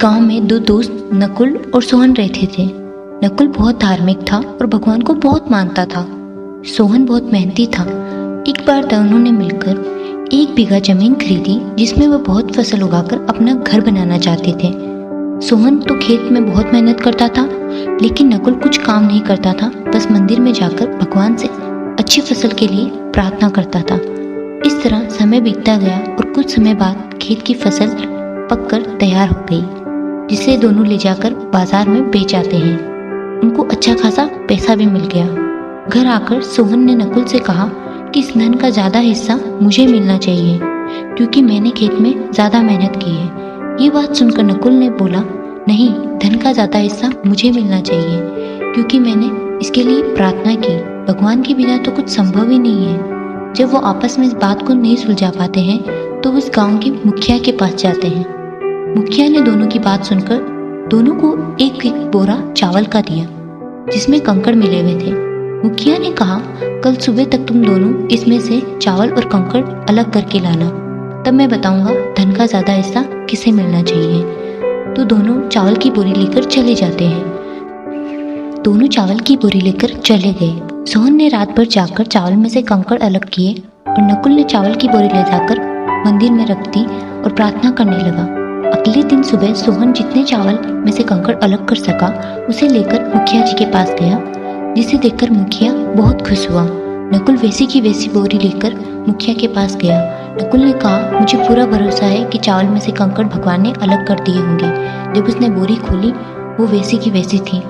गांव में दो दोस्त नकुल और सोहन रहते थे। नकुल बहुत धार्मिक था और भगवान को बहुत मानता था। सोहन बहुत मेहनती था। एक बार दोनों ने मिलकर 1 बीघा जमीन खरीदी जिसमें वह बहुत फसल उगाकर अपना घर बनाना चाहते थे। सोहन तो खेत में बहुत मेहनत करता था, लेकिन नकुल कुछ काम नहीं करता था, बस मंदिर में जाकर भगवान से अच्छी फसल के लिए प्रार्थना करता था। इस तरह समय बीतता गया और कुछ समय बाद खेत की फसल पककर तैयार हो गई, जिसे दोनों ले जाकर बाजार में बेच आते हैं। उनको अच्छा खासा पैसा भी मिल गया। घर आकर सोहन ने नकुल से कहा कि इस धन का ज़्यादा हिस्सा मुझे मिलना चाहिए, क्योंकि मैंने खेत में ज़्यादा मेहनत की है। ये बात सुनकर नकुल ने बोला, नहीं, धन का ज़्यादा हिस्सा मुझे मिलना चाहिए, क्योंकि मैंने इसके लिए प्रार्थना की। भगवान के बिना तो कुछ संभव ही नहीं है। जब वो आपस में इस बात को नहीं सुलझा पाते हैं तो उस गांव के मुखिया के पास जाते हैं। मुखिया ने दोनों की बात सुनकर दोनों को एक एक बोरा चावल का दिया, जिसमें कंकड़ मिले हुए थे। मुखिया ने कहा, कल सुबह तक तुम दोनों इसमें से चावल और कंकड़ अलग करके लाना, तब मैं बताऊंगा धन का ज्यादा हिस्सा किसे मिलना चाहिए। तो दोनों चावल की बोरी लेकर चले जाते हैं। दोनों चावल की बोरी लेकर चले गए। सोहन ने रात भर जाकर चावल में से कंकड़ अलग किए और नकुल ने चावल की बोरी ले जाकर मंदिर में रख दी और प्रार्थना करने लगा। अगले दिन सुबह सोहन जितने चावल में से कंकड़ अलग कर सका उसे लेकर मुखिया जी के पास गया, जिसे देखकर मुखिया बहुत खुश हुआ। नकुल वैसी की वैसी बोरी लेकर मुखिया के पास गया। नकुल ने कहा, मुझे पूरा भरोसा है कि चावल में से कंकड़ भगवान ने अलग कर दिए होंगे। जब उसने बोरी खोली वो वैसी की वैसी थी।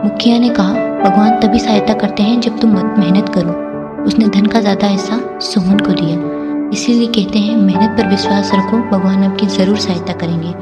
मुखिया ने कहा, भगवान तभी सहायता करते हैं जब तुम मेहनत करो। उसने धन का ज़्यादा हिस्सा सोहन को दिया। इसीलिए कहते हैं, मेहनत पर विश्वास रखो, भगवान आपकी ज़रूर सहायता करेंगे।